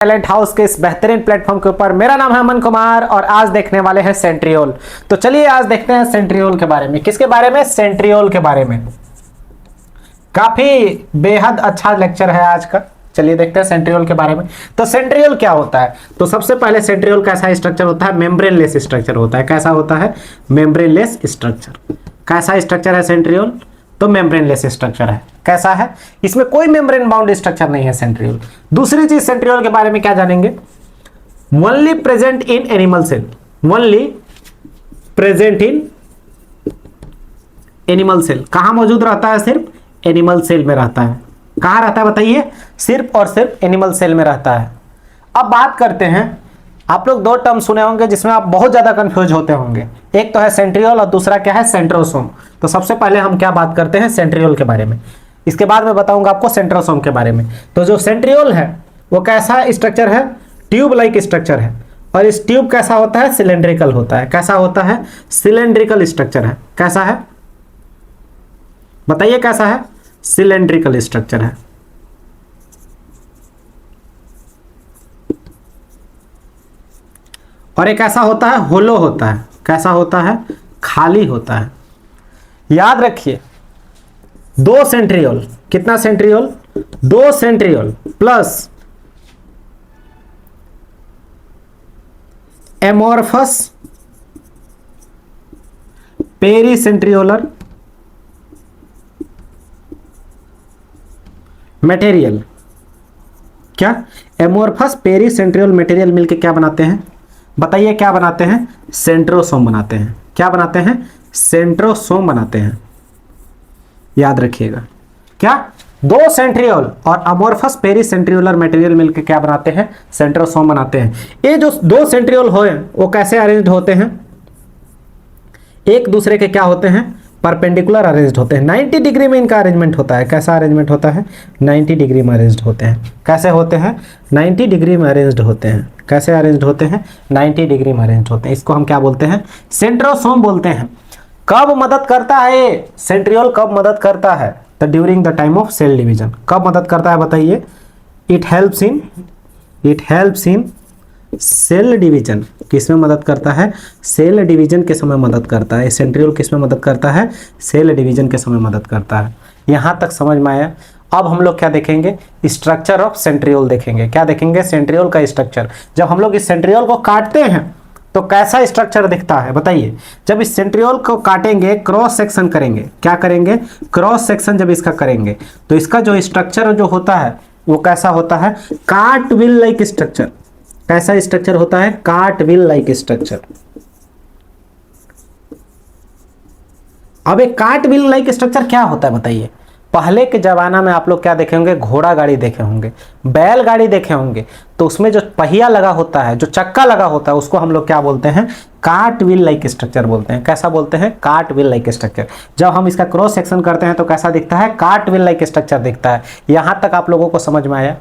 Talent house के इस बेहतरीन प्लेटफॉर्म के ऊपर। मेरा नाम है अमन कुमार और आज देखने वाले हैं सेंट्रियोल। तो चलिए आज देखते हैं सेंट्रियोल के बारे में। किसके बारे में? सेंट्रियोल के बारे में। काफी बेहद अच्छा लेक्चर है आज का। चलिए देखते हैं सेंट्रियोल के बारे में। तो सेंट्रियोल क्या होता है? तो सबसे पहले सेंट्रियोल कैसा स्ट्रक्चर होता है? मेम्ब्रेनलेस स्ट्रक्चर होता है। कैसा होता है? Membraneless structure. कैसा स्ट्रक्चर है सेंट्रियोल? तो मेम्ब्रेनलेस स्ट्रक्चर है। कैसा है? इसमें कोई मेम्ब्रेन बाउंड स्ट्रक्चर नहीं है सेंट्रियोल। दूसरी चीज सेंट्रियोल के बारे में क्या जानेंगे? Only present in animal cell. Only present in animal cell. कहां मौजूद रहता है? सिर्फ एनिमल सेल में रहता है। कहां रहता है बताइए? सिर्फ और सिर्फ एनिमल सेल में रहता है। अब बात करते हैं, आप लोग दो टर्म सुने होंगे जिसमें आप बहुत ज्यादा कंफ्यूज होते होंगे। एक तो है सेंट्रियोल और दूसरा क्या है? सेंट्रोसोम। तो सबसे पहले हम क्या बात करते हैं? सेंट्रियोल के बारे में। इसके बाद मैं बताऊंगा आपको सेंट्रोसोम के बारे में। तो जो सेंट्रियोल है वो कैसा स्ट्रक्चर है? ट्यूब लाइक स्ट्रक्चर है। और इस ट्यूब कैसा होता है? सिलेंड्रिकल होता है। कैसा होता है? सिलेंड्रिकल स्ट्रक्चर है। कैसा है बताइए? कैसा है? सिलेंड्रिकल स्ट्रक्चर है। और एक ऐसा होता है होलो होता है। कैसा होता है? खाली होता है। याद रखिए, दो सेंट्रियोल। कितना सेंट्रियोल? दो centriole plus amorphous pericentriolar material. क्या? एमोर्फस पेरीसेंट्रियोल मटेरियल मिलके क्या बनाते हैं बताइए? क्या बनाते हैं? सेंट्रोसोम बनाते हैं। क्या बनाते हैं? सेंट्रोसोम बनाते हैं। याद रखिएगा, क्या? दो सेंट्रियोल और अमोर्फस पेरीसेंट्रियोलर मटेरियल मिलकर क्या बनाते हैं? सेंट्रोसोम बनाते हैं। ये जो दो सेंट्रियोल होए वो कैसे अरेंज होते हैं? एक दूसरे के क्या होते हैं? परपेंडिकुलर अरेंज्ड होते हैं। 90 डिग्री में इनका अरेंजमेंट होता है। कैसा अरेंजमेंट होता है? 90 डिग्री में अरेंज्ड होते हैं। कैसे होते हैं? 90 डिग्री में अरेंज्ड होते हैं। कैसे अरेंज्ड होते हैं? 90 डिग्री में अरेंज्ड होते हैं। इसको हम क्या बोलते हैं? सेंट्रोसोम बोलते हैं। कब मदद करता है सेंट्रियोल? कब मदद करता है? तो during the time of cell division. कब मदद करता है बताइए? It helps in cell division. किसमें मदद करता है? सेल डिवीजन के समय मदद करता है। सेंट्रियोल किसमें मदद करता है? सेल डिवीजन के समय मदद करता है। यहां तक समझ में आया? अब हम लोग क्या देखेंगे? स्ट्रक्चर ऑफ सेंट्रियोल देखेंगे। क्या देखेंगे? सेंट्रियोल का स्ट्रक्चर। जब हम लोग इस सेंट्रियोल को काटते हैं तो कैसा स्ट्रक्चर दिखता है बताइए? जब इस सेंट्रियोल को काटेंगे, क्रॉस सेक्शन करेंगे। क्या करेंगे? क्रॉस सेक्शन जब इसका करेंगे तो इसका जो स्ट्रक्चर जो होता है वो कैसा होता है? Cart wheel like structure. कैसा स्ट्रक्चर होता है? Cart wheel like structure. अब एक कार्ट व्हील लाइक स्ट्रक्चर क्या होता है बताइए? पहले के जमाना में आप लोग क्या देखे होंगे? घोड़ा गाड़ी देखे होंगे, बैलगाड़ी देखे होंगे। तो उसमें जो पहिया लगा होता है, जो चक्का लगा होता है, उसको हम लोग क्या बोलते हैं? कार्ट व्हील लाइक स्ट्रक्चर बोलते हैं। कैसा बोलते हैं? Cart wheel like structure. जब हम इसका क्रॉस सेक्शन करते हैं तो कैसा दिखता है? कार्ट व्हील लाइक स्ट्रक्चर दिखता है। यहां तक आप लोगों को समझ में आया?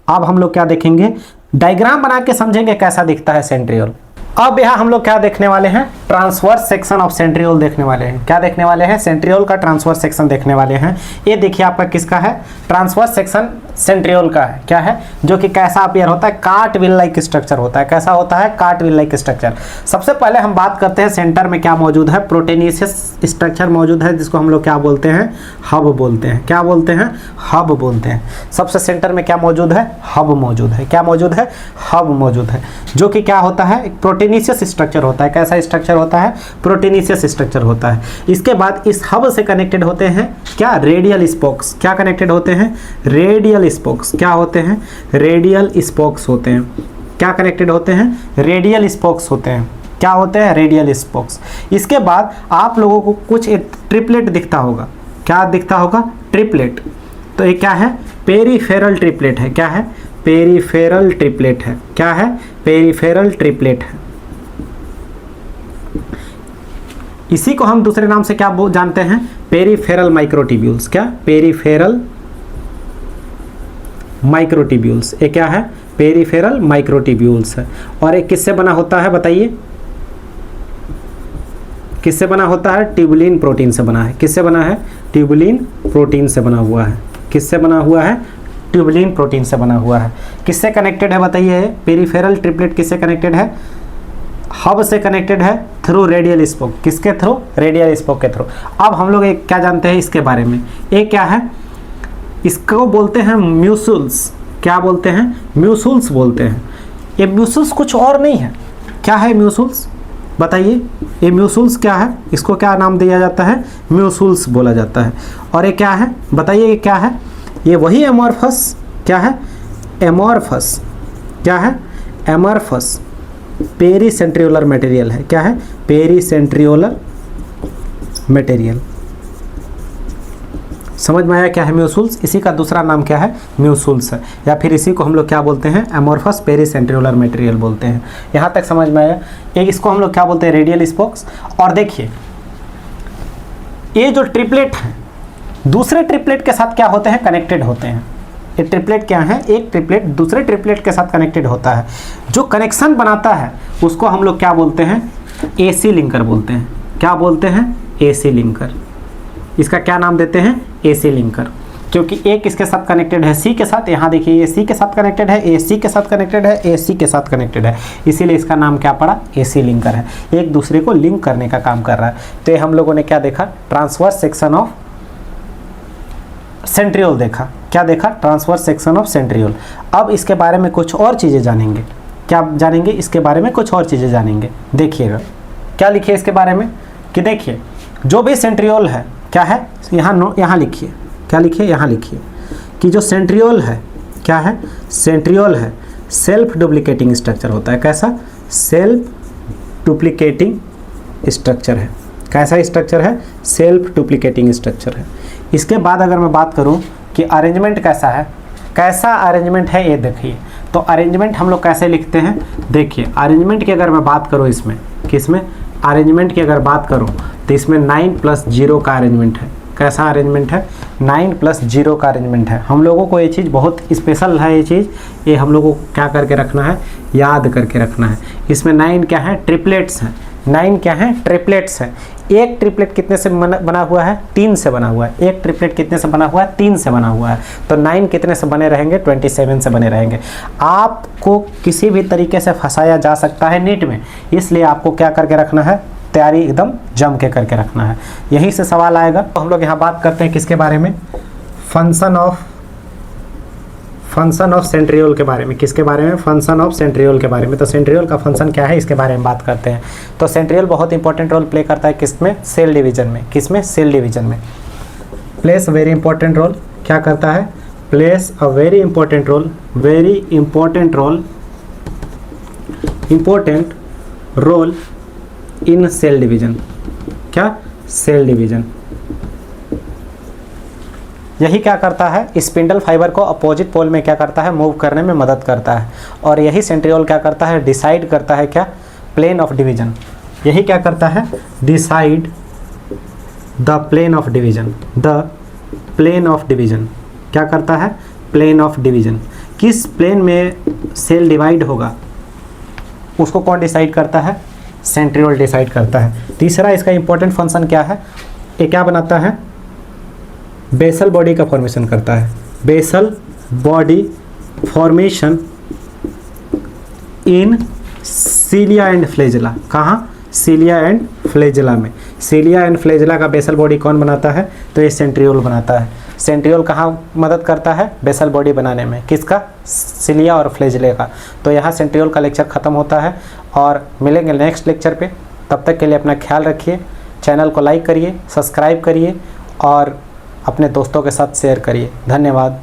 अब हम लोग क्या देखेंगे? डायग्राम बना के समझेंगे कैसा दिखता है सेंट्रियोल। अब यहाँ हम लोग क्या देखने वाले हैं? ट्रांसवर्स सेक्शन ऑफ सेंट्रियोल देखने वाले हैं। क्या देखने वाले हैं? सेंट्रियोल का ट्रांसवर्स सेक्शन देखने वाले हैं। ये देखिए आपका किसका है? ट्रांसवर्स सेक्शन सेंट्रियोल का है। क्या है? जो कि कैसा अपीयर होता है? कार्ट व्हील लाइक स्ट्रक्चर होता है। कैसा होता है? Cart wheel like structure. सबसे पहले हम बात करते हैं सेंटर में क्या मौजूद है? प्रोटीनियस स्ट्रक्चर मौजूद है, जिसको हम लोग क्या बोलते हैं? हब बोलते हैं। क्या बोलते हैं? हब बोलते हैं। सबसे सेंटर में क्या मौजूद है? हब मौजूद है। क्या मौजूद है? हब मौजूद है, जो कि क्या होता है? एक प्रोटीनियस स्ट्रक्चर होता है। कैसा स्ट्रक्चर होता है? प्रोटीनियस स्ट्रक्चर होता है। इसके बाद इस हब से कनेक्टेड होते हैं क्या? Radial spokes. क्या कनेक्टेड होते हैं? Radial spokes. क्या होते हैं? रेडियल स्पोक्स होते हैं। क्या कनेक्टेड होते हैं? रेडियल स्पोक्स होते हैं। क्या होते हैं? Radial spokes. इसके बाद आप लोगों को कुछ एक ट्रिपलेट दिखता होगा। क्या दिखता होगा? ट्रिपलेट। तो ये क्या है? पेरीफेरल ट्रिपलेट है। क्या है? पेरीफेरल ट्रिपलेट है। क्या है? पेरीफेरल ट्रिपलेट है। इसी को हम दूसरे नाम से क्या जानते हैं? Peripheral microtubules. क्या? Peripheral microtubules. ये क्या है? पेरीफेरल माइक्रोट्यूब्यूल्स है। और एक किससे बना होता है बताइए? किससे बना होता है? ट्यूबुलिन प्रोटीन से बना है। किससे बना है? ट्यूबुलिन प्रोटीन से बना हुआ है। किससे बना हुआ है? ट्यूबुलिन प्रोटीन से बना हुआ है। किससे कनेक्टेड है बताइए? पेरिफेरल ट्रिपलेट किससे कनेक्टेड है? हब से कनेक्टेड है थ्रू रेडियल स्पोक। किसके थ्रू? रेडियल स्पोक के थ्रू। अब हम लोग एक क्या जानते हैं इसके बारे में? एक क्या है? इसको बोलते हैं म्यूसुल्स। क्या बोलते हैं? म्यूसुल्स बोलते हैं। ये म्यूसुल्स कुछ और नहीं है। क्या है म्यूसुल्स बताइए? ये म्यूसुल्स क्या है? इसको क्या नाम दिया जाता है? म्यूसुल्स बोला जाता है। और ये क्या है बताइए? ये क्या है? ये वही एमॉर्फस क्या है? एमॉर्फस क्या है? एमॉर्फस पेरीसेंट्रियोलर मटेरियल है। क्या है? Pericentriolar material. समझ में आया क्या है म्यूसुल्स? इसी का दूसरा नाम क्या है? म्यूसुल्स है, या फिर इसी को हम लोग क्या बोलते हैं? एमॉर्फस पेरीसेंट्रियोलर मटेरियल बोलते हैं। यहाँ तक समझ में आया? एक इसको हम लोग क्या बोलते हैं? Radial spokes. और देखिए ये जो ट्रिपलेट है दूसरे ट्रिपलेट के साथ क्या होते हैं? कनेक्टेड होते हैं। ये ट्रिपलेट क्या है? एक ट्रिपलेट दूसरे ट्रिपलेट के साथ कनेक्टेड होता है। जो कनेक्शन बनाता है उसको हम लोग क्या बोलते हैं? एसी लिंकर बोलते हैं। क्या बोलते हैं? AC linker. इसका क्या नाम देते हैं? AC linker. क्योंकि एक इसके साथ कनेक्टेड है सी के साथ। यहाँ देखिए ये सी के साथ कनेक्टेड है, ए सी के साथ कनेक्टेड है, ए सी के साथ कनेक्टेड है, इसीलिए इसका नाम क्या पड़ा? एसी लिंकर है। एक दूसरे को लिंक करने का काम कर रहा है। तो ये हम लोगों ने क्या देखा? ट्रांसवर्स सेक्शन ऑफ सेंट्रियोल देखा। क्या देखा? Transverse section of centriole. अब इसके बारे में कुछ और चीज़ें जानेंगे। क्या जानेंगे? इसके बारे में कुछ और चीज़ें जानेंगे। देखिएगा क्या लिखिए इसके बारे में कि देखिए जो भी सेंट्रियोल है क्या है? यहाँ लिखिए। क्या लिखिए? यहाँ लिखिए कि जो सेंट्रियोल है क्या है? सेंट्रियोल है सेल्फ डुप्लीकेटिंग स्ट्रक्चर होता है। कैसा? सेल्फ डुप्लीकेटिंग स्ट्रक्चर है। कैसा स्ट्रक्चर है? सेल्फ डुप्लीकेटिंग स्ट्रक्चर है। इसके बाद अगर मैं बात करूं कि अरेंजमेंट कैसा है, कैसा अरेंजमेंट है ये देखिए। तो अरेंजमेंट हम लोग कैसे लिखते हैं? देखिए अरेंजमेंट की अगर मैं बात करूं इसमें, किसमें? अरेंजमेंट की अगर बात करूं तो इसमें 9+0 का अरेंजमेंट है। कैसा अरेंजमेंट है? 9+0 का अरेंजमेंट है। हम लोगों को ये चीज़ बहुत स्पेशल है। ये चीज़ ये हम लोगों को क्या करके रखना है? याद करके रखना है। इसमें 9 क्या है? ट्रिपलेट्स हैं। 9 क्या है? ट्रिपलेट्स हैं। एक ट्रिपलेट कितने से बना हुआ है? 3 से बना हुआ है। एक ट्रिपलेट कितने से बना हुआ है? 3 से बना हुआ है। तो 9 कितने से बने रहेंगे? 27 से बने रहेंगे। आपको किसी भी तरीके से फंसाया जा सकता है नीट में, इसलिए आपको क्या करके रखना है? तैयारी एकदम जम के करके रखना है। यहीं से सवाल आएगा। तो हम लोग यहाँ बात करते हैं किसके बारे में? फंक्शन ऑफ सेंट्रियोल के बारे में। किसके बारे में? फंक्शन ऑफ सेंट्रियोल के बारे में। तो सेंट्रियोल का फंक्शन क्या है इसके बारे में बात करते हैं। तो सेंट्रियोल बहुत इंपॉर्टेंट रोल प्ले करता है किसमें? सेल डिवीजन में। किसमें? सेल डिवीजन में प्लेस वेरी इंपॉर्टेंट रोल। क्या करता है? Plays a very important role, very important role in cell division. क्या? Cell division. यही क्या करता है? स्पिंडल फाइबर को अपोजिट पोल में क्या करता है? मूव करने में मदद करता है। और यही सेंट्रियोल क्या करता है? डिसाइड करता है क्या? Plane of division. यही क्या करता है? Decide the plane of division. The plane of division क्या करता है? Plane of division. किस प्लेन में सेल डिवाइड होगा उसको कौन डिसाइड करता है? सेंट्रियोल डिसाइड करता है। तीसरा इसका इंपॉर्टेंट फंक्शन क्या है? ये क्या बनाता है? बेसल बॉडी का फॉर्मेशन करता है। Basal body formation in cilia and flagella. कहाँ? सीलिया एंड फ्लैजेला में। सीलिया एंड फ्लैजेला का बेसल बॉडी कौन बनाता है? तो ये सेंट्रियोल बनाता है। सेंट्रियोल कहाँ मदद करता है? बेसल बॉडी बनाने में। किसका? सीलिया और फ्लैजेले का। तो यहाँ सेंट्रियोल का लेक्चर ख़त्म होता है और मिलेंगे नेक्स्ट लेक्चर पे। तब तक के लिए अपना ख्याल रखिए। चैनल को लाइक करिए, सब्सक्राइब करिए और अपने दोस्तों के साथ शेयर करिए। धन्यवाद।